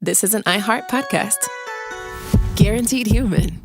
this is an iHeart podcast. Guaranteed human.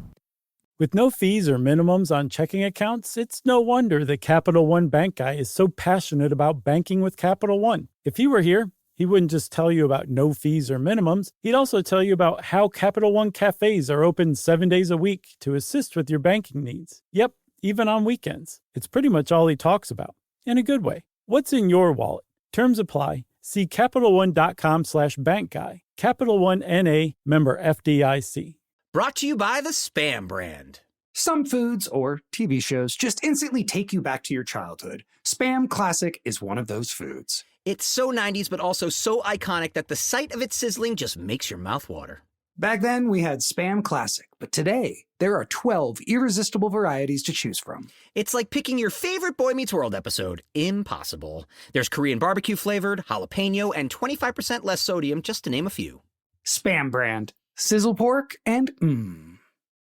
With no fees or minimums on checking accounts, it's no wonder that Capital One Bank Guy is so passionate about banking with Capital One. If he were here, he wouldn't just tell you about no fees or minimums. He'd also tell you about how Capital One cafes are open 7 days a week to assist with your banking needs. Yep, even on weekends. It's pretty much all he talks about, in a good way. What's in your wallet? Terms apply. See CapitalOne.com/bankguy. Capital One N.A., member FDIC. Brought to you by the Spam brand. Some foods or TV shows just instantly take you back to your childhood. Spam Classic is one of those foods. It's so 90s, but also so iconic that the sight of it sizzling just makes your mouth water. Back then, we had Spam Classic, but today, there are 12 irresistible varieties to choose from. It's like picking your favorite Boy Meets World episode. Impossible. There's Korean barbecue flavored, jalapeno, and 25% less sodium, just to name a few. Spam brand. Sizzle pork and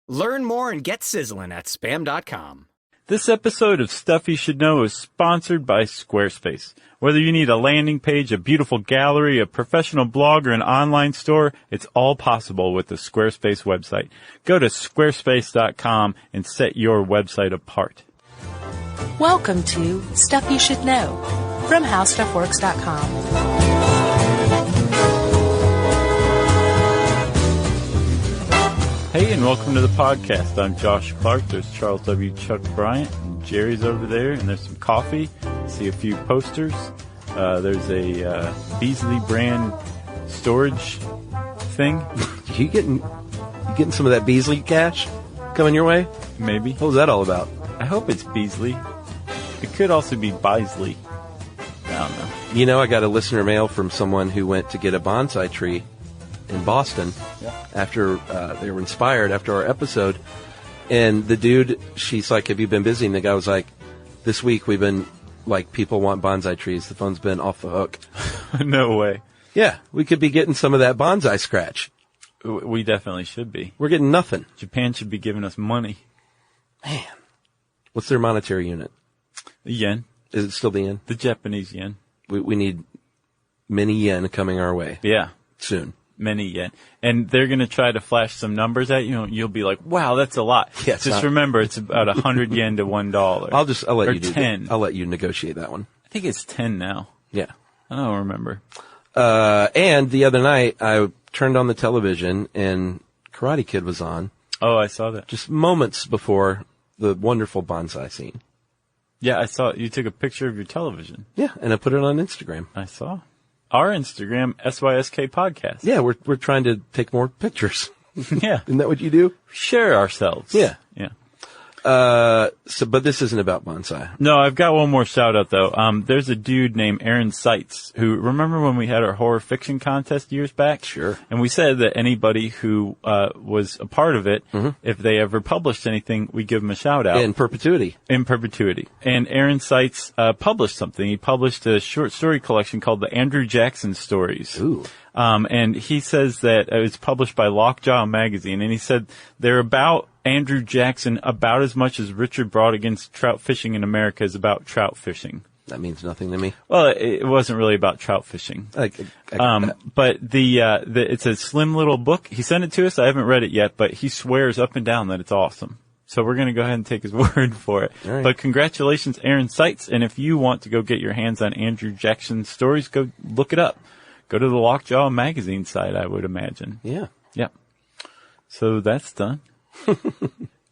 Learn more and get sizzling at spam.com. This episode of Stuff You Should Know is sponsored by Squarespace. Whether you need a landing page, a beautiful gallery, a professional blog, or an online store, it's all possible with the Squarespace website. Go to squarespace.com and set your website apart. Welcome to Stuff You Should Know from HowStuffWorks.com. Hey, and welcome to the podcast. I'm Josh Clark. There's Charles W. Chuck Bryant. And Jerry's over there, and there's some coffee. See a few posters. There's a Beasley brand storage thing. You getting some of that Beasley cash coming your way? Maybe. What was that all about? I hope it's Beasley. It could also be Bisley. I don't know. You know, I got a listener mail from someone who went to get a bonsai tree in Boston after they were inspired after our episode. And the dude, she's like, have you been busy? And the guy was like, this week we've been, like, people want bonsai trees. The phone's been off the hook. No way. Yeah, we could be getting some of that bonsai scratch. We definitely should be. We're getting nothing. Japan should be giving us money. Man. What's their monetary unit? The yen. Is it still the yen? The Japanese yen. We need many yen coming our way. Yeah. Soon. Many yen. And they're going to try to flash some numbers at you. You'll be like, wow, that's a lot. Yeah, just remember, it's about 100 yen to $1. I'll let or you do 10. I'll let you negotiate that one. I think it's 10 now. Yeah. I don't remember. And the other night, I turned on the television and Karate Kid was on. Oh, I saw that. Just moments before the wonderful bonsai scene. Yeah, I saw it. You took a picture of your television. Yeah, and I put it on Instagram. I saw. Our Instagram, SYSK Podcast. Yeah, we're trying to take more pictures. Yeah. Isn't that what you do? Share ourselves. Yeah. Yeah. But this isn't about bonsai. No, I've got one more shout out though. There's a dude named Aaron Seitz who, remember when we had our horror fiction contest years back? Sure. And we said that anybody who, was a part of it, if they ever published anything, we give them a shout out. In perpetuity. In perpetuity. And Aaron Seitz, published something. He published a short story collection called the Andrew Jackson Stories. Ooh. And he says that it was published by Lockjaw Magazine, and he said they're about Andrew Jackson about as much as Richard Brautigan's trout fishing in America is about trout fishing. That means nothing to me. Well, it wasn't really about trout fishing. I But it's a slim little book. He sent it to us. I haven't read it yet, but he swears up and down that it's awesome. So we're going to go ahead and take his word for it. All right. But congratulations, Aaron Seitz. And if you want to go get your hands on Andrew Jackson Stories, go look it up. Go to the Lockjaw Magazine site, I would imagine. Yeah. Yeah. So that's done.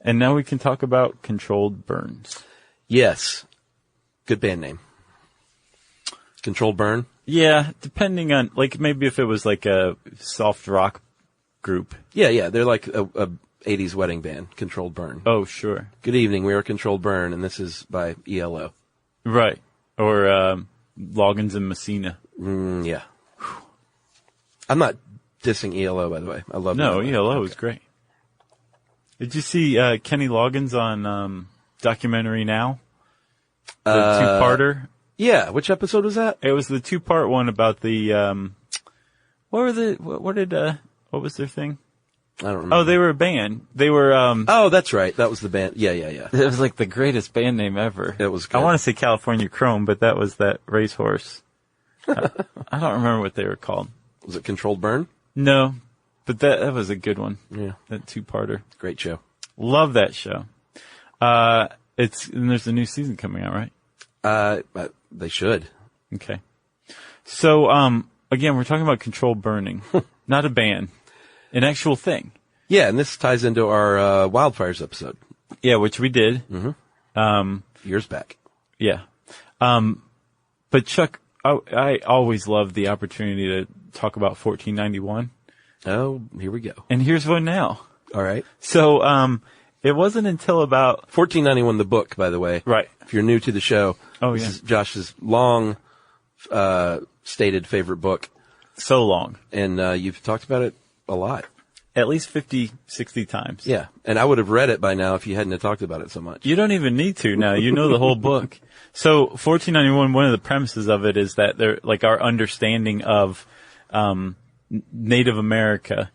And now we can talk about Controlled Burns. Yes. Good band name. Controlled Burn? Yeah, depending on, like, maybe if it was like a soft rock group. Yeah. They're like a 80s wedding band, Controlled Burn. Oh, sure. Good evening, we are Controlled Burn, and this is by ELO. Right. Or Loggins and Messina. Yeah. I'm not dissing ELO, by the way. I love No, ELO is great. Did you see Kenny Loggins on Documentary Now? The two-parter? Yeah, which episode was that? It was the two-part one about the what was their thing? I don't remember. Oh, they were a band. They were Oh, that's right. That was the band. Yeah. It was like the greatest band name ever. It was good. I want to say California Chrome, but that was that racehorse. I don't remember what they were called. Was it Controlled Burn? No, but that was a good one. Yeah. That two-parter. Great show. Love that show. And there's a new season coming out, right? They should. Okay. So, again, we're talking about controlled burning, not a ban, an actual thing. Yeah, and this ties into our wildfires episode. Yeah, which we did. Years back. Yeah. But Chuck, I always love the opportunity to talk about 1491. Oh, here we go. And here's one now. All right. So, it wasn't until about 1491, the book, by the way. Right. If you're new to the show, this is Josh's long stated favorite book. So long. And you've talked about it a lot. At least 50, 60 times. Yeah. And I would have read it by now if you hadn't have talked about it so much. You don't even need to now. You know the whole book. So 1491, one of the premises of it is that they're like our understanding of Native America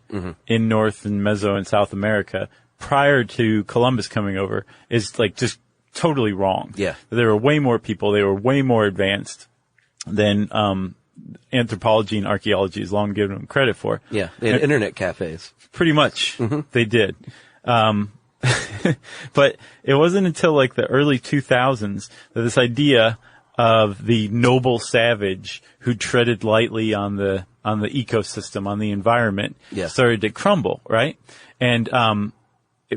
in North and Meso and South America prior to Columbus coming over is like just totally wrong. Yeah. There were way more people. They were way more advanced than anthropology and archaeology has long given them credit for. Yeah. They had internet cafes. Pretty much. They did. But it wasn't until like the early 2000s that this idea of the noble savage who treaded lightly on the ecosystem, on the environment, started to crumble, right? And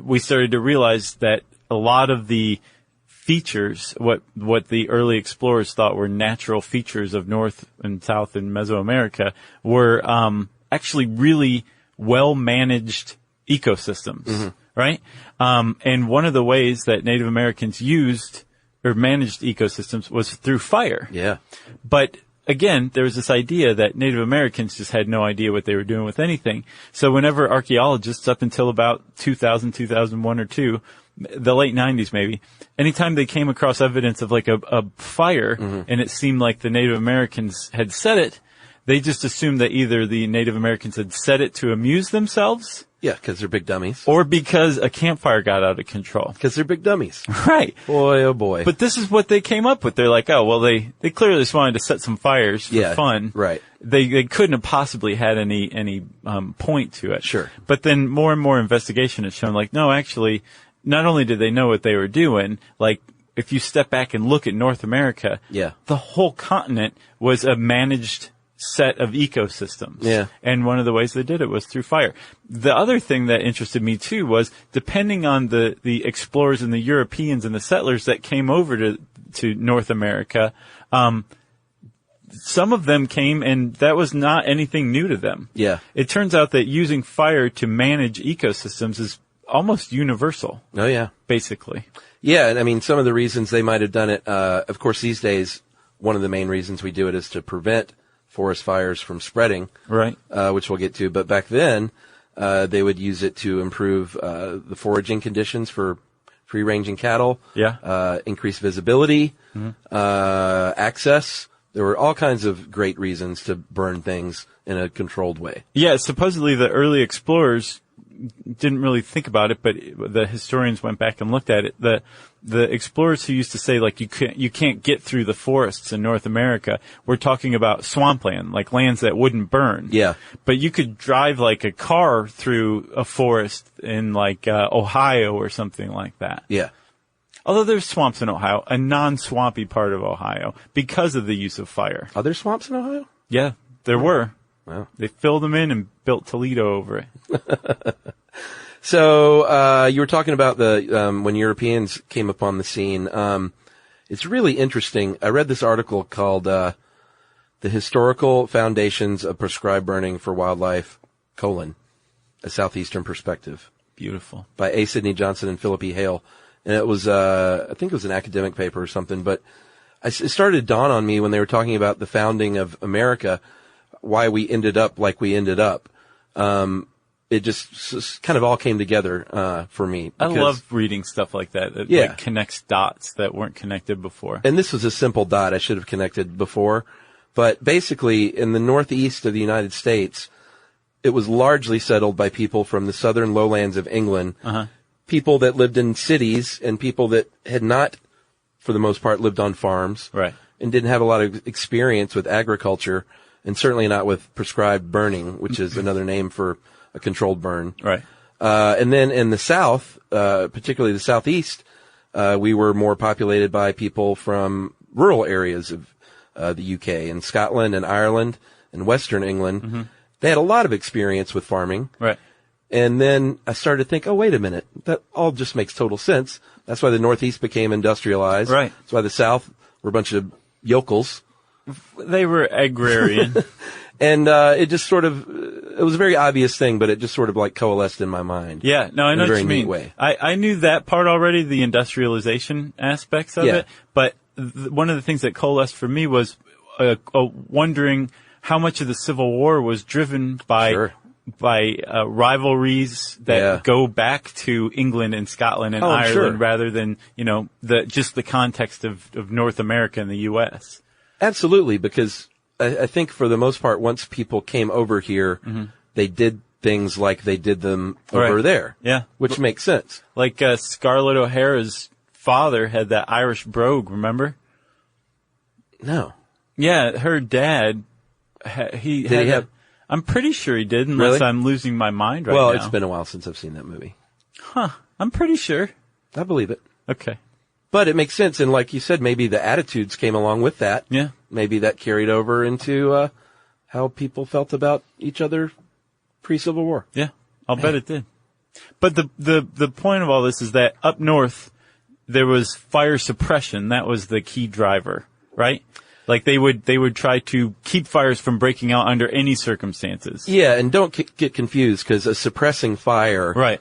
we started to realize that a lot of the features, what the early explorers thought were natural features of North and South and Mesoamerica, were actually really well-managed ecosystems, right? And one of the ways that Native Americans used or managed ecosystems was through fire. Yeah. But again, there was this idea that Native Americans just had no idea what they were doing with anything. So whenever archaeologists, up until about 2000, 2001 or 2, the late 90s maybe, anytime they came across evidence of like a fire and it seemed like the Native Americans had set it, they just assumed that either the Native Americans had set it to amuse themselves. Yeah, because they're big dummies. Or because a campfire got out of control. Because they're big dummies. Right. Boy, oh boy. But this is what they came up with. They're like, oh, well, they clearly just wanted to set some fires for fun. Right. They couldn't have possibly had any point to it. Sure. But then more and more investigation has shown like, no, actually, not only did they know what they were doing, like, if you step back and look at North America, the whole continent was a managed set of ecosystems. Yeah. And one of the ways they did it was through fire. The other thing that interested me too was depending on the explorers and the Europeans and the settlers that came over to North America, some of them came and that was not anything new to them. Yeah. It turns out that using fire to manage ecosystems is almost universal. Oh yeah. Basically. Yeah. And I mean, some of the reasons they might have done it, of course, these days, one of the main reasons we do it is to prevent forest fires from spreading, right? Which we'll get to. But back then, they would use it to improve the foraging conditions for free-ranging cattle. Yeah. Increase visibility, access. There were all kinds of great reasons to burn things in a controlled way. Yeah. Supposedly, the early explorers didn't really think about it, but the historians went back and looked at it. The explorers who used to say like you can't get through the forests in North America, we're talking about swampland, like lands that wouldn't burn. Yeah. But you could drive like a car through a forest in like Ohio or something like that. Yeah. Although there's swamps in Ohio, a non-swampy part of Ohio, because of the use of fire. Are there swamps in Ohio? Yeah, there were. Wow. They filled them in and built Toledo over it. So, you were talking about when Europeans came upon the scene. It's really interesting. I read this article called, The Historical Foundations of Prescribed Burning for Wildlife, a Southeastern Perspective. Beautiful. By A. Sidney Johnson and Philip E. Hale. And it was, I think it was an academic paper or something, but it started to dawn on me when they were talking about the founding of America, why we ended up like we ended up. It just kind of all came together for me. I love reading stuff like that. It like connects dots that weren't connected before. And this was a simple dot I should have connected before. But basically, in the northeast of the United States, it was largely settled by people from the southern lowlands of England, people that lived in cities and people that had not, for the most part, lived on farms. Right. And didn't have a lot of experience with agriculture. and certainly not with prescribed burning, which is another name for a controlled burn. Right. And then in the South, particularly the Southeast, we were more populated by people from rural areas of the UK and Scotland and Ireland and Western England. Mm-hmm. They had a lot of experience with farming. Right. And then I started to think, oh, wait a minute. That all just makes total sense. That's why the Northeast became industrialized. Right. That's why the South were a bunch of yokels. They were agrarian. And it just sort of, it was a very obvious thing, but it just sort of like coalesced in my mind. Yeah, no, I know what you mean. Way. I knew that part already, the industrialization aspects of it, but one of the things that coalesced for me was wondering how much of the Civil War was driven by rivalries that go back to England and Scotland and Ireland rather than, just the context of North America and the U.S. Absolutely, because I think for the most part, once people came over here, they did things like they did them over there. Yeah. Which makes sense. Like Scarlett O'Hara's father had that Irish brogue, remember? No. Yeah, her dad, I'm pretty sure he did, unless I'm losing my mind right now. Well, it's been a while since I've seen that movie. Huh. I'm pretty sure. I believe it. Okay. But it makes sense, and like you said, maybe the attitudes came along with that. Yeah. Maybe that carried over into how people felt about each other pre-Civil War. Yeah, I'll bet it did. But the point of all this is that up north, there was fire suppression. That was the key driver, right? Like they would try to keep fires from breaking out under any circumstances. Yeah, and don't get confused, because a suppressing fire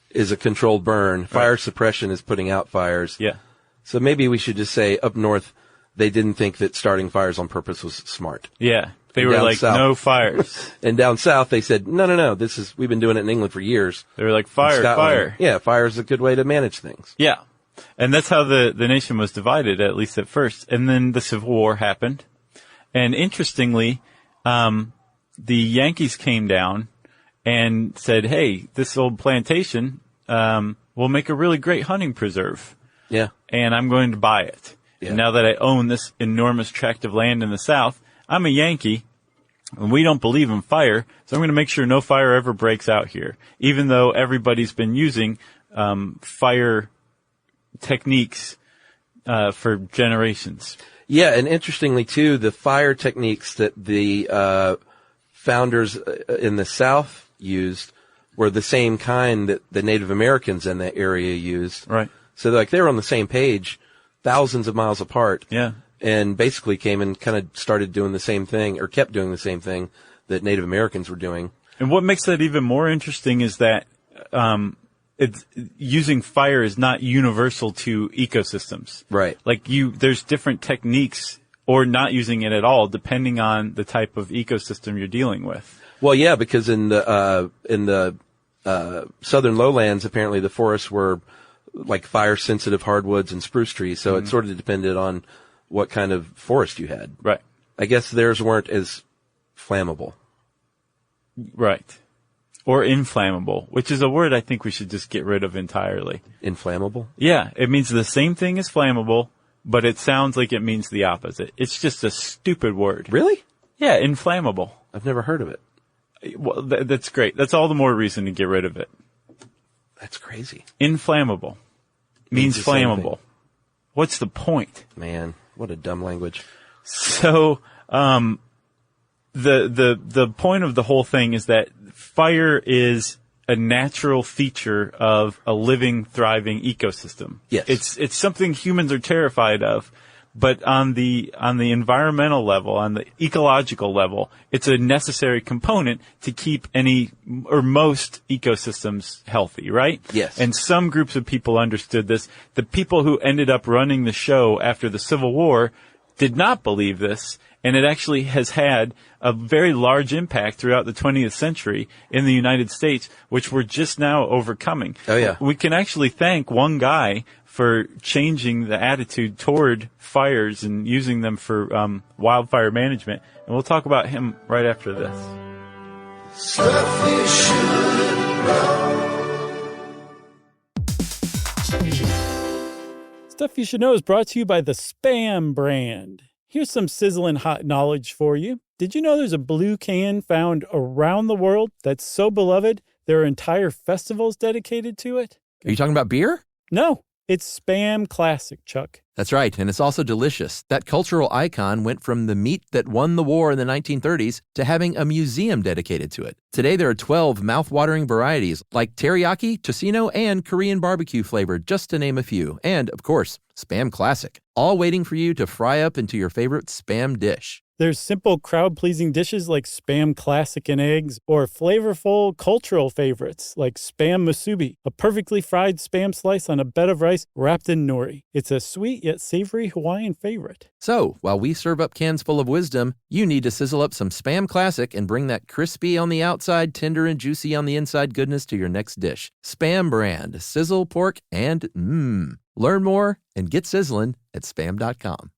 is a controlled burn. Fire suppression is putting out fires. Yeah. So maybe we should just say up north, they didn't think that starting fires on purpose was smart. Yeah. They were like, south, no fires. And down south, they said, no, we've been doing it in England for years. They were like, fire. Yeah, fire is a good way to manage things. Yeah. And that's how the nation was divided, at least at first. And then the Civil War happened. And interestingly, the Yankees came down and said, hey, this old plantation, will make a really great hunting preserve. Yeah. And I'm going to buy it. Yeah. And now that I own this enormous tract of land in the South, I'm a Yankee, and we don't believe in fire, so I'm going to make sure no fire ever breaks out here, even though everybody's been using fire techniques for generations. Yeah, and interestingly, too, the fire techniques that the founders in the South used were the same kind that the Native Americans in that area used. Right. So like they were on the same page, thousands of miles apart. Yeah. And basically came and kind of started doing the same thing, or kept doing the same thing that Native Americans were doing. And what makes that even more interesting is that using fire is not universal to ecosystems. Right. Like there's different techniques, or not using it at all, depending on the type of ecosystem you're dealing with. Well, yeah, because in the southern lowlands, apparently the forests were like fire-sensitive hardwoods and spruce trees, so it sort of depended on what kind of forest you had. Right. I guess theirs weren't as flammable. Right. Or inflammable, which is a word I think we should just get rid of entirely. Inflammable? Yeah, it means the same thing as flammable, but it sounds like it means the opposite. It's just a stupid word. Really? Yeah, inflammable. I've never heard of it. Well, that's great. That's all the more reason to get rid of it. That's crazy. Inflammable means flammable. What's the point? Man, what a dumb language. So, the point of the whole thing is that fire is a natural feature of a living, thriving ecosystem. Yes. It's something humans are terrified of, but on the environmental level, on the ecological level, it's a necessary component to keep any or most ecosystems healthy, right? Yes. And some groups of people understood this. The people who ended up running the show after the Civil War did not believe this, and it actually has had a very large impact throughout the 20th century in the United States, which we're just now overcoming. Oh, yeah. We can actually thank one guy for changing the attitude toward fires and using them for wildfire management. And we'll talk about him right after this. Stuff you should know. Stuff You Should Know is brought to you by the Spam brand. Here's some sizzling hot knowledge for you. Did you know there's a blue can found around the world that's so beloved there are entire festivals dedicated to it? Are you talking about beer? No, it's Spam Classic, Chuck. That's right, and it's also delicious. That cultural icon went from the meat that won the war in the 1930s to having a museum dedicated to it. Today there are 12 mouth-watering varieties like teriyaki, tocino, and Korean barbecue flavored, just to name a few. And, of course, Spam Classic, all waiting for you to fry up into your favorite Spam dish. There's simple crowd-pleasing dishes like Spam Classic and eggs, or flavorful cultural favorites like Spam Musubi, a perfectly fried Spam slice on a bed of rice wrapped in nori. It's a sweet yet savory Hawaiian favorite. So, while we serve up cans full of wisdom, you need to sizzle up some Spam Classic and bring that crispy on the outside, tender and juicy on the inside goodness to your next dish. Spam brand, sizzle, pork, and Learn more and get sizzling at spam.com.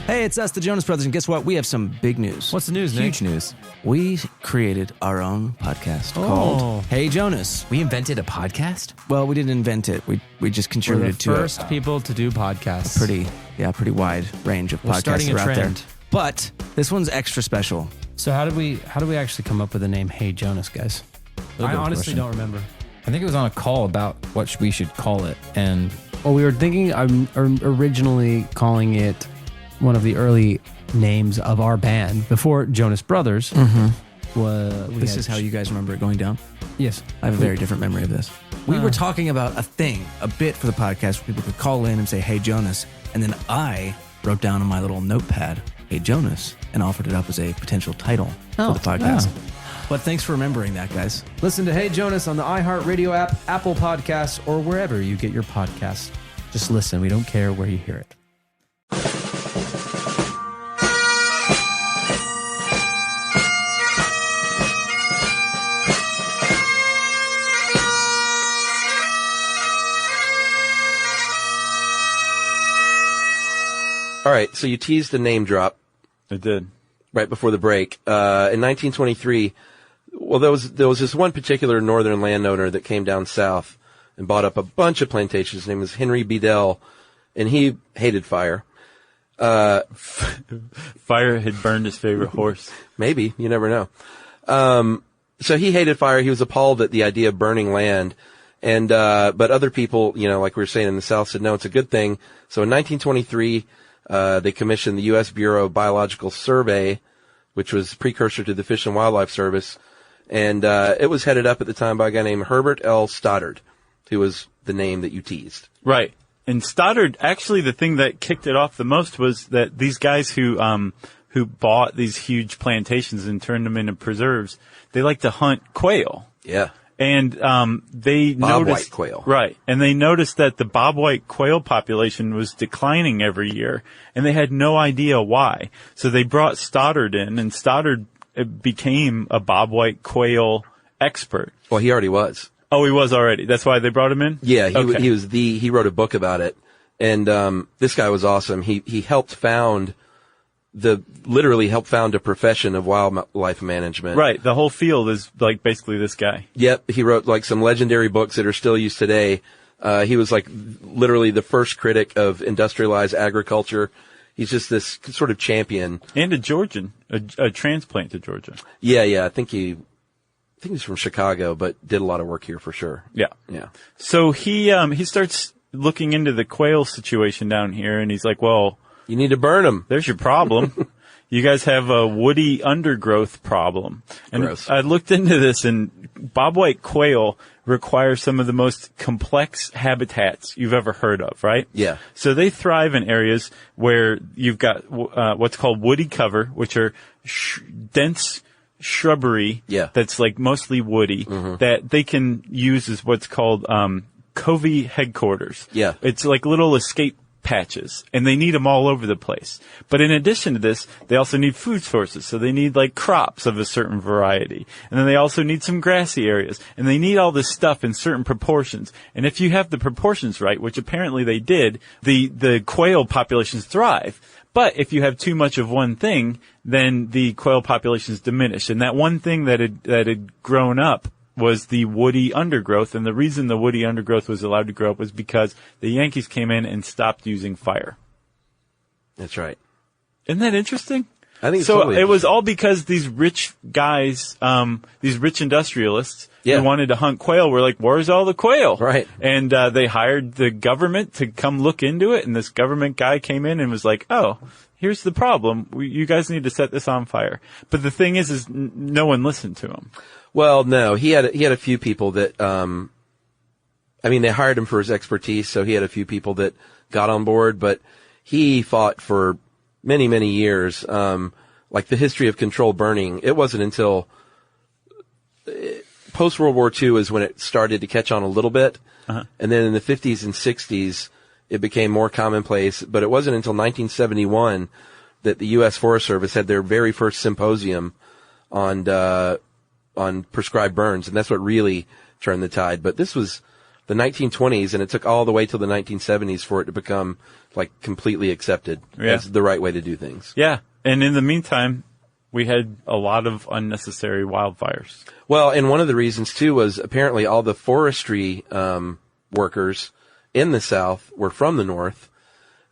Hey, it's us, the Jonas Brothers, and guess what? We have some big news. What's the news, Nick? Huge news. We created our own podcast called Hey Jonas. We invented a podcast? Well, we didn't invent it. We just contributed to it. We're the first people to do podcasts. Pretty wide range of podcasts out there. But this one's extra special. So how do we actually come up with the name Hey Jonas, guys? I honestly don't remember. I think it was on a call about what we should call it, and we were thinking originally calling it one of the early names of our band before Jonas Brothers. This is how you guys remember it going down? Yes. I have a very different memory of this. We were talking about a bit for the podcast where people could call in and say, Hey Jonas. And then I wrote down on my little notepad, Hey Jonas, and offered it up as a potential title for the podcast. But thanks for remembering that, guys. Listen to Hey Jonas on the iHeartRadio app, Apple Podcasts, or wherever you get your podcasts. Just listen. We don't care where you hear it. All right, so you teased a name drop. I did. Right before the break. In 1923, well, there was this one particular northern landowner that came down south and bought up a bunch of plantations. His name was Henry Bedell, and he hated fire. Fire had burned his favorite horse. Maybe. You never know. So he hated fire. He was appalled at the idea of burning land. And, but other people, like we were saying in the South, said, no, it's a good thing. So in 1923, they commissioned the U.S. Bureau of Biological Survey, which was precursor to the Fish and Wildlife Service. And, it was headed up at the time by a guy named Herbert L. Stoddard, who was the name that you teased. Right. And Stoddard, actually the thing that kicked it off the most was that these guys who bought these huge plantations and turned them into preserves, they like to hunt quail. Yeah. And they noticed bobwhite quail. Right. And they noticed that the bobwhite quail population was declining every year, and they had no idea why. So they brought Stoddard in, and Stoddard became a bobwhite quail expert. Well, he already was. Oh, he was already. That's why they brought him in? Yeah, he wrote a book about it. And this guy was awesome. He helped found literally helped found a profession of wildlife management. Right. The whole field is like basically this guy. Yep. He wrote like some legendary books that are still used today. He was like literally the first critic of industrialized agriculture. He's just this sort of champion. And a Georgian, a transplant to Georgia. Yeah. I think he's from Chicago, but did a lot of work here for sure. Yeah. So he starts looking into the quail situation down here, and he's like, well, you need to burn them. There's your problem. You guys have a woody undergrowth problem. And Gross. I looked into this, and bobwhite quail require some of the most complex habitats you've ever heard of, right? Yeah. So they thrive in areas where you've got what's called woody cover, which are dense shrubbery that's like mostly woody that they can use as what's called covey headquarters. Yeah. It's like little escape patches, and they need them all over the place. But in addition to this, they also need food sources, so they need like crops of a certain variety. And then they also need some grassy areas, and they need all this stuff in certain proportions. And if you have the proportions right, which apparently they did, the quail populations thrive. But if you have too much of one thing, then the quail populations diminish. And that one thing that had grown up was the woody undergrowth, and the reason the woody undergrowth was allowed to grow up was because the Yankees came in and stopped using fire. That's right. Isn't that interesting? I think so. Totally it was all because these rich guys, these rich industrialists who wanted to hunt quail were like, "Where's all the quail?" Right. And they hired the government to come look into it. And this government guy came in and was like, "Oh, here's the problem. You guys need to set this on fire." But the thing is no one listened to him. Well, no, he had a few people that, they hired him for his expertise, so he had a few people that got on board, but he fought for many, many years, like the history of controlled burning. It wasn't until post-World War II is when it started to catch on a little bit. And then in the 50s and 60s, it became more commonplace, but it wasn't until 1971 that the U.S. Forest Service had their very first symposium on prescribed burns, and that's what really turned the tide. But this was the 1920s, and it took all the way till the 1970s for it to become like completely accepted as the right way to do things. Yeah, and in the meantime, we had a lot of unnecessary wildfires. Well, and one of the reasons too was apparently all the forestry workers in the South were from the North,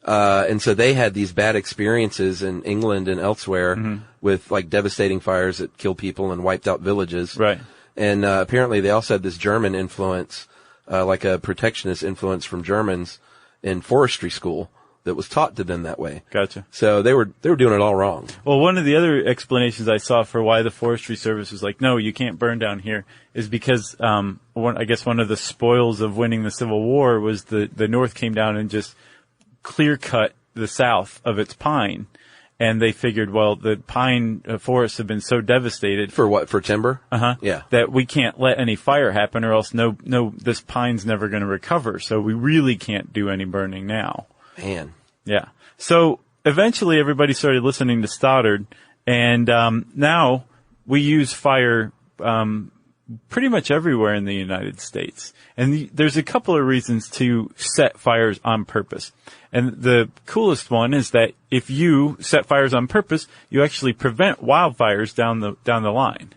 and so they had these bad experiences in England and elsewhere with like devastating fires that killed people and wiped out villages. Right. And apparently they also had this German influence, like a protectionist influence from Germans in forestry school that was taught to them that way. Gotcha. So they were doing it all wrong. Well, one of the other explanations I saw for why the Forestry Service was like, no, you can't burn down here, is because one of the spoils of winning the Civil War was the North came down and just clear cut the South of its pine. And they figured, well, the pine forests have been so devastated. For what? For timber? Yeah. That we can't let any fire happen, or else this pine's never going to recover. So we really can't do any burning now. Man. Yeah. So eventually everybody started listening to Stoddard, and now we use fire pretty much everywhere in the United States. And there's a couple of reasons to set fires on purpose. And the coolest one is that if you set fires on purpose, you actually prevent wildfires down the line.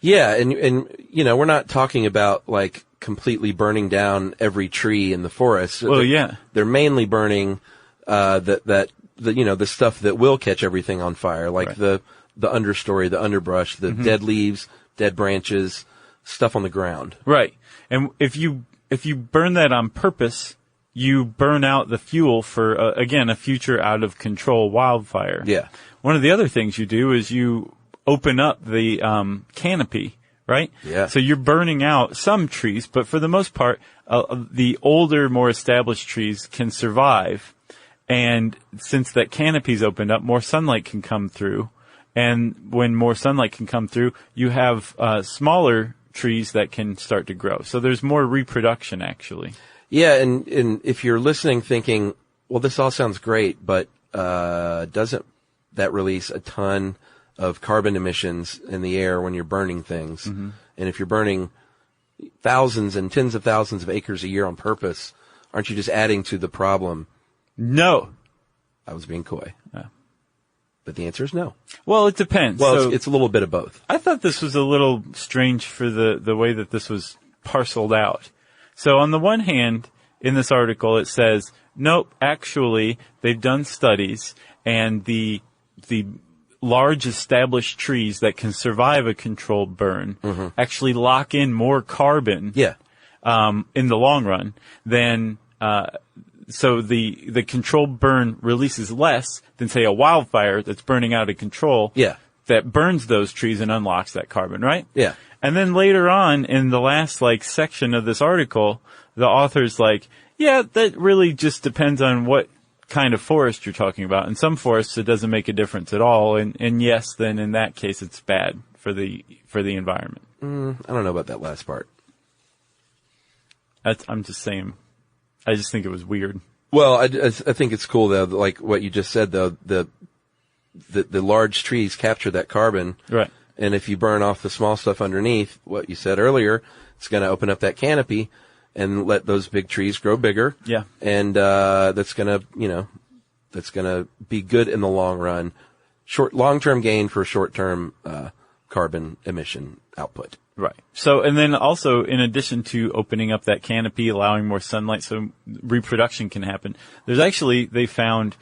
Yeah, and we're not talking about like completely burning down every tree in the forest. Well, yeah. They're mainly burning the stuff that will catch everything on fire, like the understory, the underbrush, the dead leaves, dead branches, stuff on the ground. Right. And if you burn that on purpose, you burn out the fuel for, a future out of control wildfire. Yeah. One of the other things you do is you open up the canopy, right? Yeah. So you're burning out some trees, but for the most part, the older, more established trees can survive. And since that canopy's opened up, more sunlight can come through. And when more sunlight can come through, you have smaller trees that can start to grow. So there's more reproduction, actually. Yeah, and if you're listening thinking, well, this all sounds great, but doesn't that release a ton of carbon emissions in the air when you're burning things? And if you're burning thousands and tens of thousands of acres a year on purpose, aren't you just adding to the problem? No. I was being coy. But the answer is no. Well, it depends. Well, so, it's a little bit of both. I thought this was a little strange for the way that this was parceled out. So on the one hand, in this article, it says, nope, actually, they've done studies, and the large established trees that can survive a controlled burn actually lock in more carbon in the long run than so the controlled burn releases less than, say, a wildfire that's burning out of control that burns those trees and unlocks that carbon, right? Yeah. And then later on in the last section of this article, the author's like, yeah, that really just depends on what kind of forest you're talking about. In some forests, it doesn't make a difference at all. And yes, then in that case, it's bad for the environment. I don't know about that last part. I'm just saying. I just think it was weird. Well, I think it's cool though, like what you just said though, the large trees capture that carbon. Right. And if you burn off the small stuff underneath, what you said earlier, it's going to open up that canopy and let those big trees grow bigger. Yeah. And that's going to be good in the long run. Long-term gain for short-term carbon emission output. Right. So, and then also, in addition to opening up that canopy, allowing more sunlight so reproduction can happen, there's actually, they found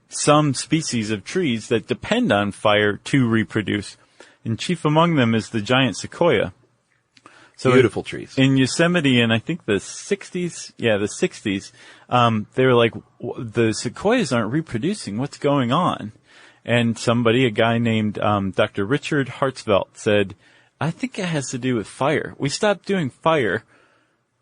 some species of trees that depend on fire to reproduce. And chief among them is the giant sequoia. So beautiful trees. In Yosemite in, I think, the 60s, they were like, the sequoias aren't reproducing. What's going on? And a guy named Dr. Richard Hartzvelt said, I think it has to do with fire. We stopped doing fire,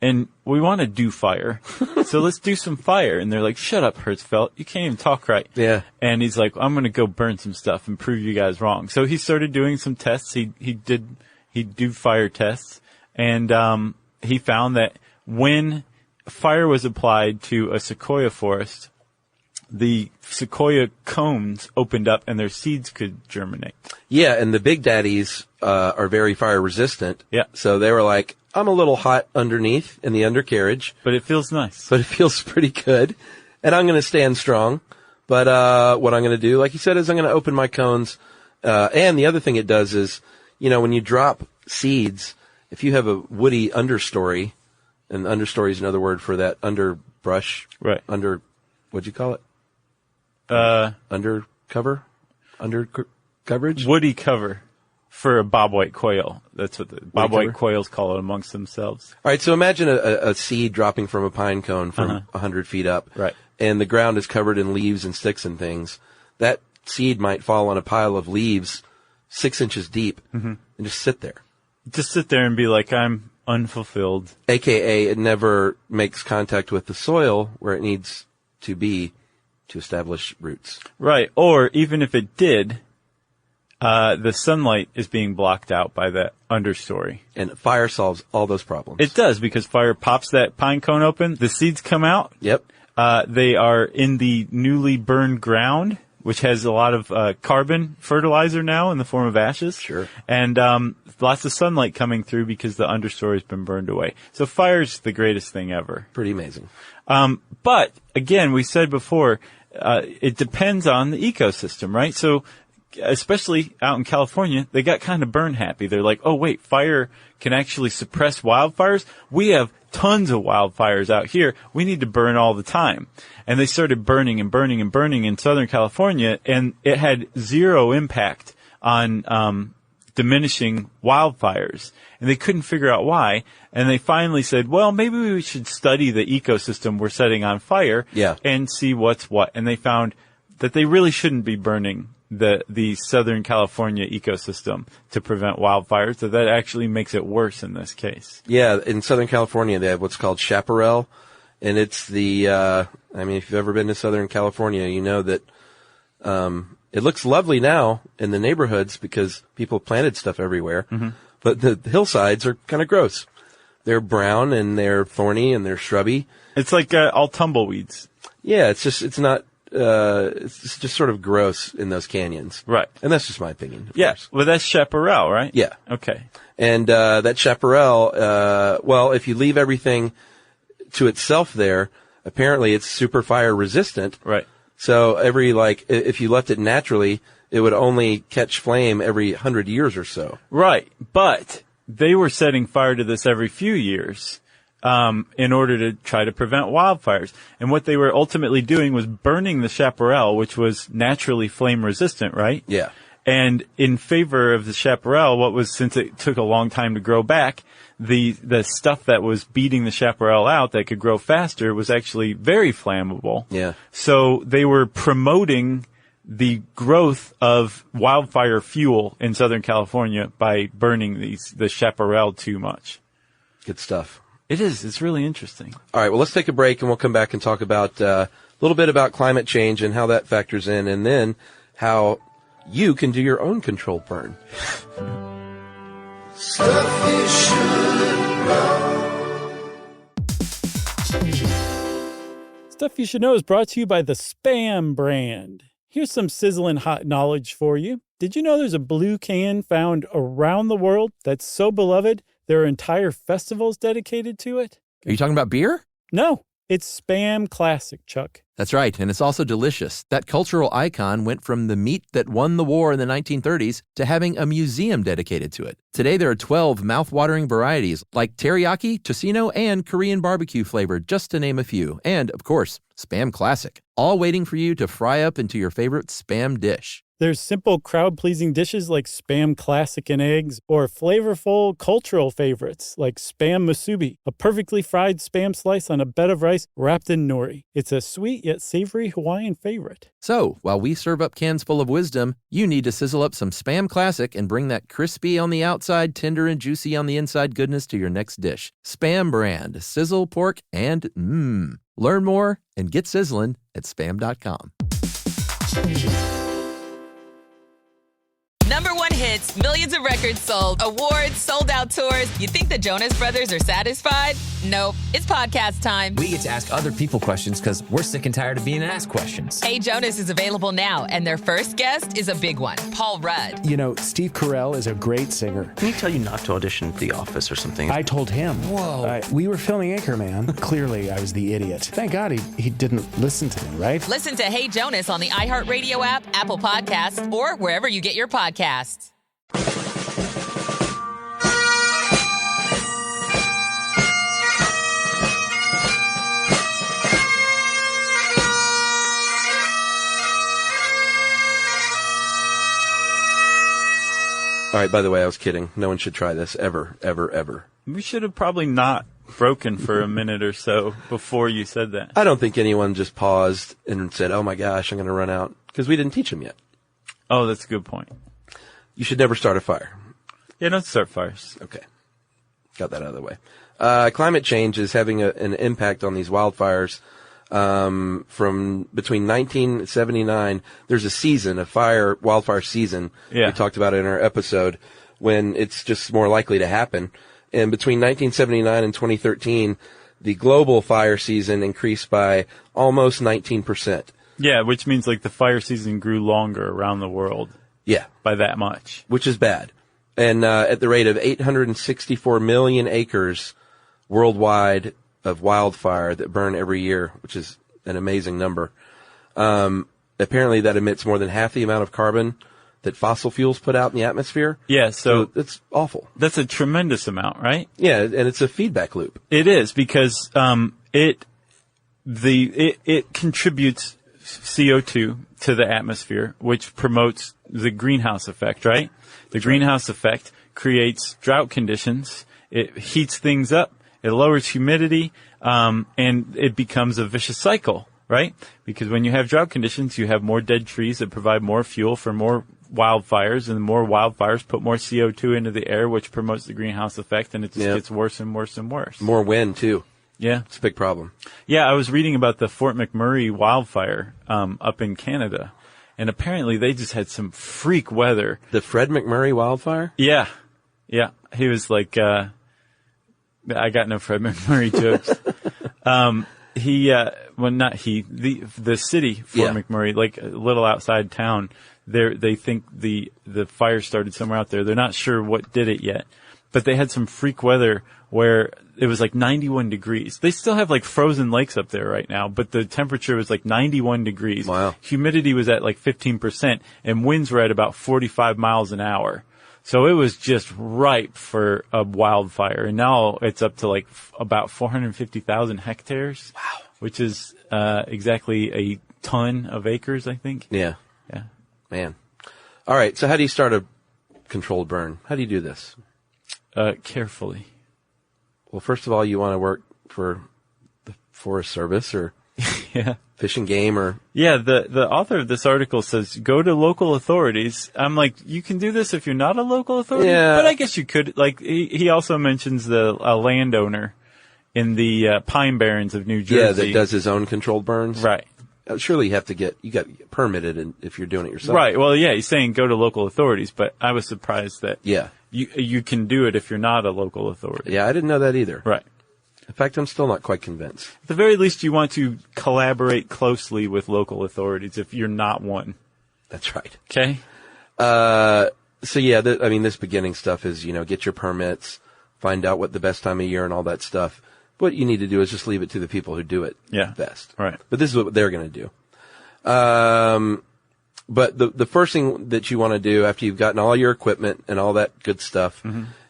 and we want to do fire. So let's do some fire. And they're like, shut up, Hertzfeld. You can't even talk right. Yeah. And he's like, I'm going to go burn some stuff and prove you guys wrong. So he started doing some tests. He'd do fire tests. And he found that when fire was applied to a sequoia forest, the sequoia cones opened up and their seeds could germinate. Yeah, and the big daddies are very fire resistant. Yeah. So they were like, I'm a little hot underneath in the undercarriage. But it feels nice. But it feels pretty good. And I'm going to stand strong. But what I'm going to do, like you said, is I'm going to open my cones. And the other thing it does is, when you drop seeds, if you have a woody understory, and understory is another word for that underbrush. Right. What'd you call it? Undercover? Coverage? Woody cover for a bobwhite quail. That's what the bobwhite quails call it amongst themselves. All right, so imagine a seed dropping from a pine cone from 100 feet up. Right. And the ground is covered in leaves and sticks and things. That seed might fall on a pile of leaves 6 inches deep and just sit there. Just sit there and be like, I'm unfulfilled. AKA, it never makes contact with the soil where it needs to be to establish roots. Right. Or even if it did, the sunlight is being blocked out by that understory. And fire solves all those problems. It does, because fire pops that pine cone open. The seeds come out. Yep. They are in the newly burned ground, which has a lot of carbon fertilizer now in the form of ashes. Sure. And lots of sunlight coming through because the understory has been burned away. So fire's the greatest thing ever. Pretty amazing. But, again, we said before, it depends on the ecosystem, right? So, especially out in California, they got kind of burn happy. They're like, oh, wait, fire can actually suppress wildfires? We have tons of wildfires out here. We need to burn all the time. And they started burning and burning and burning in Southern California, and it had zero impact on diminishing wildfires. And they couldn't figure out why. And they finally said, well, maybe we should study the ecosystem we're setting on fire and see what's what. And they found that they really shouldn't be burning the Southern California ecosystem to prevent wildfires, that actually makes it worse in this case. Yeah, in Southern California, they have what's called chaparral, and it's the, if you've ever been to Southern California, you know that it looks lovely now in the neighborhoods because people planted stuff everywhere, but the hillsides are kind of gross. They're brown, and they're thorny, and they're shrubby. It's like all tumbleweeds. Yeah, it's just sort of gross in those canyons. Right. And that's just my opinion. Yeah. Course. Well, that's chaparral, right? Yeah. Okay. And that chaparral, if you leave everything to itself there, apparently it's super fire resistant. Right. So if you left it naturally, it would only catch flame every 100 years or so. Right. But they were setting fire to this every few years. In order to try to prevent wildfires. And what they were ultimately doing was burning the chaparral, which was naturally flame resistant, right? Yeah. And in favor of the chaparral, since it took a long time to grow back, the stuff that was beating the chaparral out that could grow faster was actually very flammable. Yeah. So they were promoting the growth of wildfire fuel in Southern California by burning the chaparral too much. Good stuff. It is. It's really interesting. All right. Well, let's take a break and we'll come back and talk about a little bit about climate change and how that factors in, and then how you can do your own controlled burn. Stuff you should know. Stuff You Should Know is brought to you by the Spam brand. Here's some sizzling hot knowledge for you. Did you know there's a blue can found around the world that's so beloved there are entire festivals dedicated to it? Are you talking about beer? No, It's Spam Classic, Chuck. That's right, and it's also delicious. That cultural icon went from the meat that won the war in the 1930s to having a museum dedicated to it. Today there are 12 mouth-watering varieties like teriyaki, tocino, and Korean barbecue flavored, just to name a few. And, of course, Spam Classic, all waiting for you to fry up into your favorite Spam dish. There's simple crowd-pleasing dishes like Spam Classic and eggs, or flavorful cultural favorites like Spam Musubi, a perfectly fried Spam slice on a bed of rice wrapped in nori. It's a sweet yet savory Hawaiian favorite. So, while we serve up cans full of wisdom, you need to sizzle up some Spam Classic and bring that crispy on the outside, tender and juicy on the inside goodness to your next dish. Spam brand, sizzle, pork, and mmm. Learn more and get sizzling at spam.com. #1 hits, millions of records sold, awards, sold-out tours. You think the Jonas Brothers are satisfied? Nope. It's podcast time. We get to ask other people questions because we're sick and tired of being asked questions. Hey Jonas is available now, and their first guest is a big one, Paul Rudd. You know, Steve Carell is a great singer. Can he tell you not to audition for The Office or something? I told him. Whoa. We were filming Anchorman. Clearly, I was the idiot. Thank God he didn't listen to me, right? Listen to Hey Jonas on the iHeartRadio app, Apple Podcasts, or wherever you get your podcasts. All right, by the way, I was kidding. No one should try this ever, ever, ever. We should have probably not broken for a minute or so before you said that. I don't think anyone just paused and said, oh my gosh, I'm going to run out, because we didn't teach them yet. Oh, that's a good point. You should never start a fire. Yeah, don't start fires. Okay. Got that out of the way. Climate change is having an impact on these wildfires. From between 1979, there's a season, wildfire season. Yeah. We talked about it in our episode, when it's just more likely to happen. And between 1979 and 2013, the global fire season increased by almost 19%. Yeah, which means like the fire season grew longer around the world. Yeah. By that much. Which is bad. And at the rate of 864 million acres worldwide of wildfire that burn every year, which is an amazing number. Apparently that emits more than half the amount of carbon that fossil fuels put out in the atmosphere. Yeah, so it's awful. That's a tremendous amount, right? Yeah, and it's a feedback loop. It is, because it contributes CO2 to the atmosphere, which promotes the greenhouse effect, right? The greenhouse effect creates drought conditions. It heats things up. It lowers humidity, and it becomes a vicious cycle, right? Because when you have drought conditions, you have more dead trees that provide more fuel for more wildfires, and the more wildfires put more CO2 into the air, which promotes the greenhouse effect, and it just gets worse and worse and worse. More wind, too. Yeah. It's a big problem. Yeah, I was reading about the Fort McMurray wildfire up in Canada, and apparently they just had some freak weather. The Fred McMurray wildfire? Yeah. Yeah. He was like, I got no Fred McMurray jokes. The city, Fort McMurray, like a little outside town, they think the fire started somewhere out there. They're not sure what did it yet, but they had some freak weather where it was like 91 degrees. They still have like frozen lakes up there right now, but the temperature was like 91 degrees. Wow. Humidity was at like 15%, and winds were at about 45 miles an hour. So it was just ripe for a wildfire. And now it's up to like about 450,000 hectares. Wow. Which is exactly a ton of acres, I think. Yeah. Yeah. Man. All right. So how do you start a controlled burn? How do you do this? Carefully. Well, first of all, you want to work for the Forest Service or yeah. Fish and Game or... Yeah, the author of this article says, go to local authorities. I'm like, you can do this if you're not a local authority? Yeah. But I guess you could. Like, he also mentions a landowner in the Pine Barrens of New Jersey. Yeah, that does his own controlled burns? Right. Surely you got to get permitted if you're doing it yourself. Right. Well, yeah, he's saying go to local authorities, but I was surprised that you can do it if you're not a local authority. Yeah, I didn't know that either. Right. In fact, I'm still not quite convinced. At the very least, you want to collaborate closely with local authorities if you're not one. That's right. Okay. So yeah, this beginning stuff is, get your permits, find out what the best time of year and all that stuff. what you need to do is just leave it to the people who do it best. Right. But this is what they're going to do. But the first thing that you want to do after you've gotten all your equipment and all that good stuff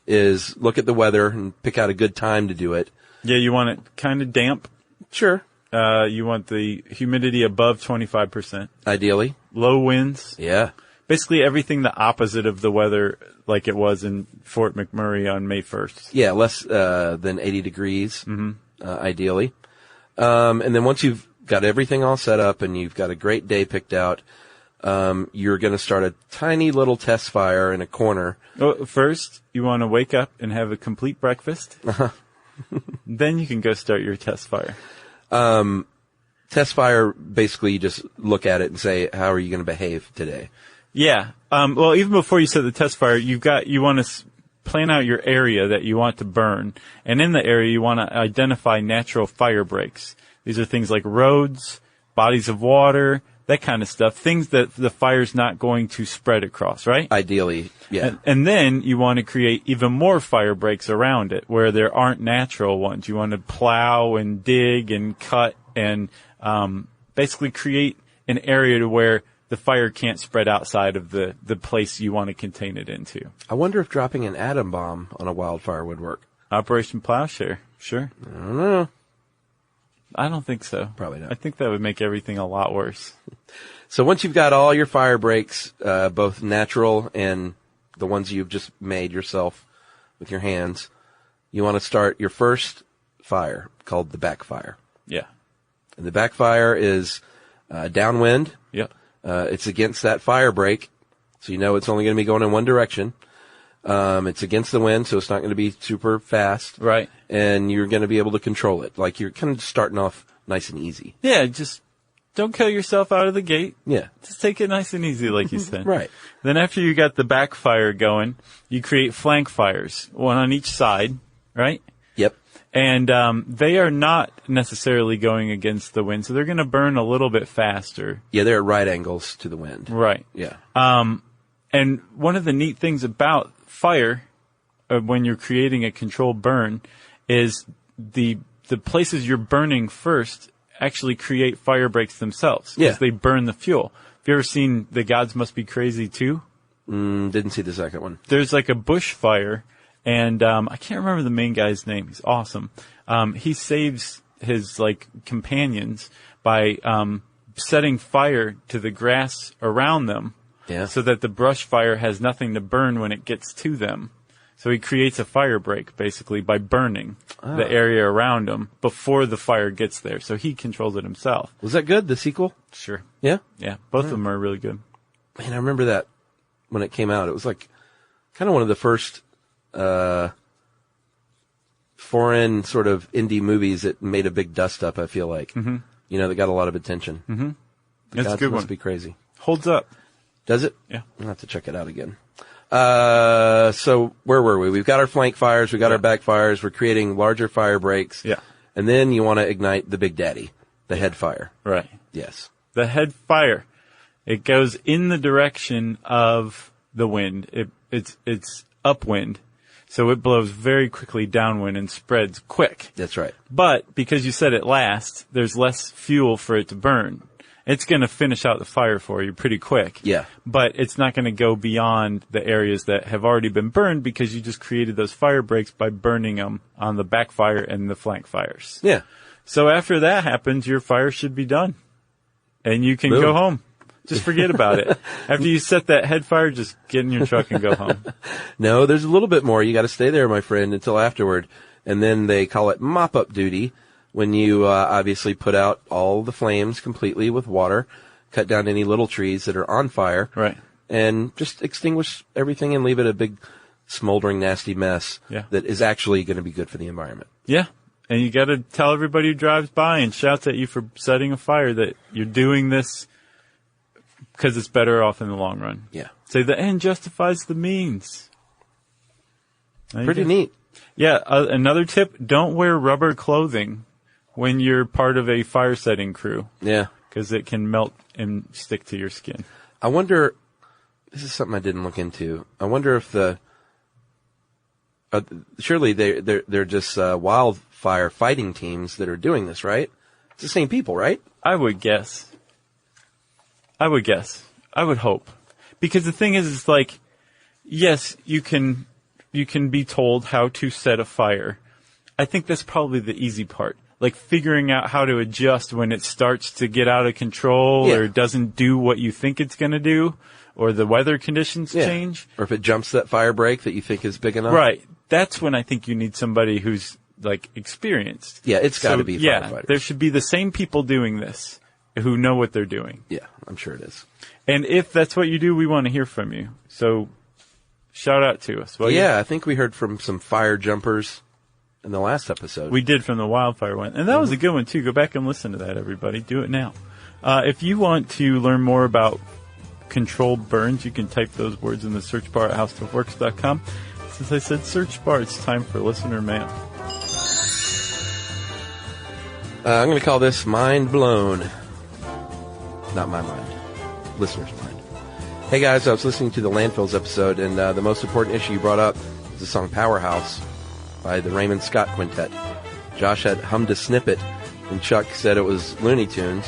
is look at the weather and pick out a good time to do it. Yeah, you want it kind of damp. Sure. You want the humidity above 25%. Ideally. Low winds. Yeah. Basically everything the opposite of the weather like it was in Fort McMurray on May 1st. Yeah, less than 80 degrees, ideally. And then once you've got everything all set up and you've got a great day picked out, you're going to start a tiny little test fire in a corner. Well, first, you want to wake up and have a complete breakfast. Then you can go start your test fire. Test fire, basically you just look at it and say, how are you going to behave today? Yeah. Well, even before you set the test fire, you want to plan out your area that you want to burn. And in the area, you want to identify natural fire breaks. These are things like roads, bodies of water, that kind of stuff. Things that the fire's not going to spread across, right? Ideally, yeah. And then you want to create even more fire breaks around it where there aren't natural ones. You want to plow and dig and cut and basically create an area to where the fire can't spread outside of the place you want to contain it into. I wonder if dropping an atom bomb on a wildfire would work. Operation Plowshare, sure. I don't know. I don't think so. Probably not. I think that would make everything a lot worse. So once you've got all your fire breaks, both natural and the ones you've just made yourself with your hands, you want to start your first fire called the backfire. Yeah. And the backfire is downwind. Yep. It's against that fire break, so you know it's only going to be going in one direction. It's against the wind, so it's not going to be super fast. Right. And you're going to be able to control it. Like you're kind of starting off nice and easy. Yeah, just don't kill yourself out of the gate. Yeah. Just take it nice and easy, like you said. Right. Then after you got the backfire going, you create flank fires, one on each side, right? Yep. And they are not necessarily going against the wind, so they're going to burn a little bit faster. Yeah, they're at right angles to the wind. Right. Yeah. And one of the neat things about fire, when you're creating a controlled burn, is the places you're burning first actually create fire breaks themselves. Yeah. Because they burn the fuel. Have you ever seen The Gods Must Be Crazy 2? Didn't see the second one. There's like a bush fire, and I can't remember the main guy's name. He's awesome. He saves his like companions by setting fire to the grass around them. Yeah. So that the brush fire has nothing to burn when it gets to them. So he creates a fire break, basically, by burning the area around him before the fire gets there. So he controls it himself. Was that good, the sequel? Sure. Yeah? Yeah. Both of them are really good. Man, I remember that when it came out. It was like kind of one of the first foreign sort of indie movies that made a big dust up, I feel like. Mm-hmm. You know, that got a lot of attention. Mm-hmm. The It's a Gods good Must one. Be Crazy. Holds up. Does it? Yeah. I'll have to check it out again. So where were we? We've got our flank fires. We've got our back fires. We're creating larger fire breaks. Yeah. And then you want to ignite the big daddy, the head fire. Right. Yes. The head fire. It goes in the direction of the wind. It's upwind. So it blows very quickly downwind and spreads quick. That's right. But because you set it last, there's less fuel for it to burn. It's going to finish out the fire for you pretty quick. Yeah. But it's not going to go beyond the areas that have already been burned because you just created those fire breaks by burning them on the backfire and the flank fires. Yeah. So after that happens, your fire should be done. And you can go home. Just forget about it. After you set that head fire, just get in your truck and go home. No, there's a little bit more. You got to stay there, my friend, until afterward. And then they call it mop-up duty when you obviously put out all the flames completely with water, cut down any little trees that are on fire. Right. And just extinguish everything and leave it a big, smoldering, nasty mess that is actually going to be good for the environment. Yeah. And you got to tell everybody who drives by and shouts at you for setting a fire that you're doing this because it's better off in the long run. Yeah. Say the end justifies the means. Pretty neat. Yeah. Another tip, don't wear rubber clothing when you're part of a fire setting crew. Yeah. Because it can melt and stick to your skin. I wonder, this is something I didn't look into. I wonder if surely they're just firefighting teams that are doing this, right? It's the same people, right? I would guess. I would hope. Because the thing is like, yes, you can be told how to set a fire. I think that's probably the easy part. Like figuring out how to adjust when it starts to get out of control or doesn't do what you think it's going to do, or the weather conditions change. Or if it jumps that fire break that you think is big enough. Right. That's when I think you need somebody who's like experienced. Yeah, it's got to be firefighters. Yeah, there should be the same people doing this who know what they're doing. Yeah, I'm sure it is. And if that's what you do, we want to hear from you. So shout out to us. Yeah, I think we heard from some fire jumpers in the last episode. We did from the wildfire one. And that was a good one, too. Go back and listen to that, everybody. Do it now. If you want to learn more about controlled burns, you can type those words in the search bar at howstuffworks.com. Since I said search bar, it's time for listener mail. I'm going to call this Mind Blown. Not my mind. Listener's mind. Hey, guys, I was listening to the Landfills episode, and the most important issue you brought up is the song Powerhouse by the Raymond Scott Quintet. Josh had hummed a snippet, and Chuck said it was Looney Tunes.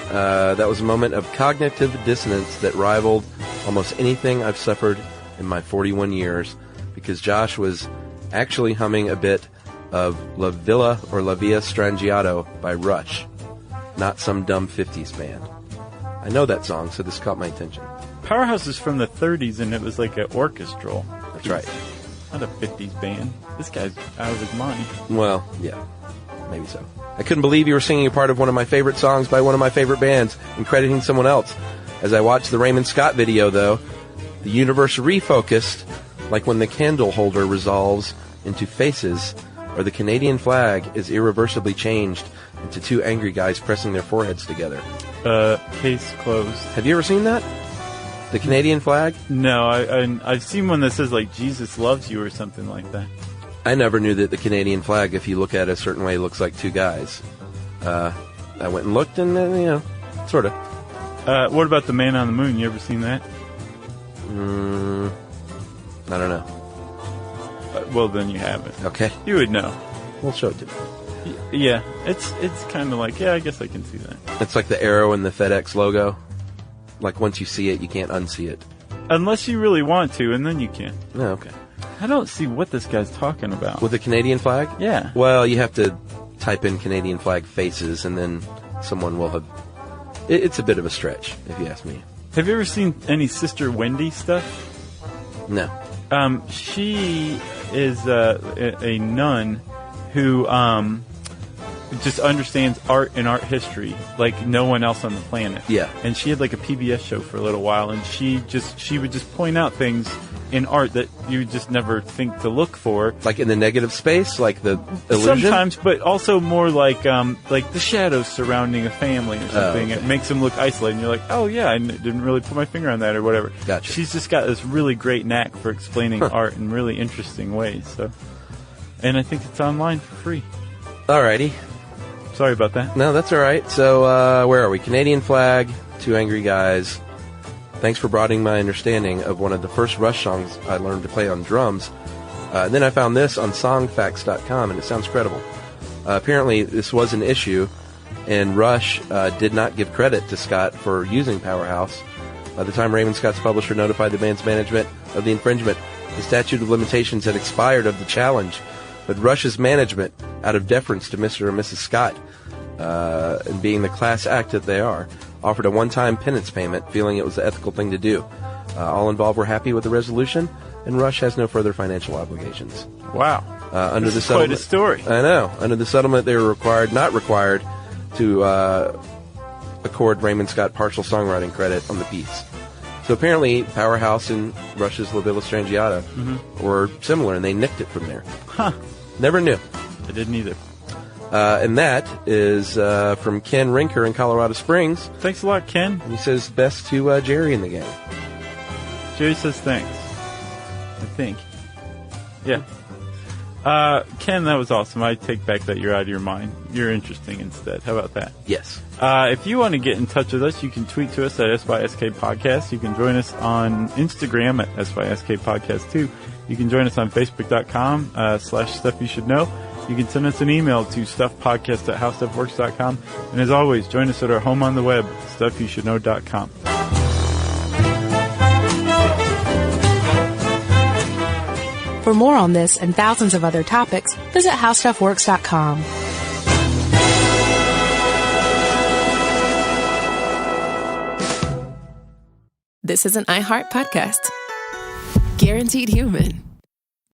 That was a moment of cognitive dissonance that rivaled almost anything I've suffered in my 41 years, because Josh was actually humming a bit of La Villa or La Via Strangiato by Rush, not some dumb 50s band. I know that song, so this caught my attention. Powerhouse is from the 30s, and it was like an orchestral. That's right. Not a 50s band. This guy's out of his mind. Well, yeah, maybe so. I couldn't believe you were singing a part of one of my favorite songs by one of my favorite bands and crediting someone else. As I watched the Raymond Scott video, though, the universe refocused, like when the candle holder resolves into faces, or the Canadian flag is irreversibly changed into two angry guys pressing their foreheads together. Case closed. Have you ever seen that? The Canadian flag? No, I've seen one that says like Jesus loves you or something like that. I never knew that the Canadian flag, if you look at it a certain way, looks like two guys. I went and looked, and sort of. What about the Man on the Moon? You ever seen that? I don't know. Well, then you haven't. Okay. You would know. We'll show it to me. Yeah, it's kind of like, I guess I can see that. It's like the arrow in the FedEx logo. Like once you see it, you can't unsee it. Unless you really want to, and then you can. Oh, okay. I don't see what this guy's talking about. With the Canadian flag? Yeah. Well, you have to type in Canadian flag faces, and then someone will have... It's a bit of a stretch, if you ask me. Have you ever seen any Sister Wendy stuff? No. She is a nun who just understands art and art history like no one else on the planet. Yeah. And she had like a PBS show for a little while, and she would just point out things in art that you would just never think to look for. Like in the negative space, like the illusion? Sometimes, but also more like the shadows surrounding a family or something. Oh, okay. It makes them look isolated, and you're like, oh yeah, I didn't really put my finger on that or whatever. Gotcha. She's just got this really great knack for explaining art in really interesting ways. So, and I think it's online for free. Alrighty. Sorry about that. No, that's all right. So, where are we? Canadian flag, two angry guys. Thanks for broadening my understanding of one of the first Rush songs I learned to play on drums. And then I found this on songfacts.com, and it sounds credible. Apparently, this was an issue, and Rush did not give credit to Scott for using Powerhouse. By the time Raymond Scott's publisher notified the band's management of the infringement, the statute of limitations had expired of the challenge. But Rush's management, out of deference to Mr. and Mrs. Scott, and being the class act that they are, offered a one-time penance payment, feeling it was the ethical thing to do. All involved were happy with the resolution, and Rush has no further financial obligations. Wow. Under this the is settlement, quite a story. I know. Under the settlement, they were not required to accord Raymond Scott partial songwriting credit on the piece. So apparently, Powerhouse and Rush's La Villa Strangiato were similar, and they nicked it from there. Huh. Never knew. I didn't either. And that is from Ken Rinker in Colorado Springs. Thanks a lot, Ken. And he says best to Jerry in the gang. Jerry says thanks. I think. Yeah. Ken, that was awesome. I take back that you're out of your mind. You're interesting instead. How about that? Yes. If you want to get in touch with us, you can tweet to us at SYSK Podcast. You can join us on Instagram at SYSK Podcast 2. You can join us on Facebook.com /Stuff You Should Know. You can send us an email to stuffpodcast@howstuffworks.com. And as always, join us at our home on the web, stuffyoushouldknow.com. For more on this and thousands of other topics, visit howstuffworks.com. This is an iHeart podcast. Guaranteed human.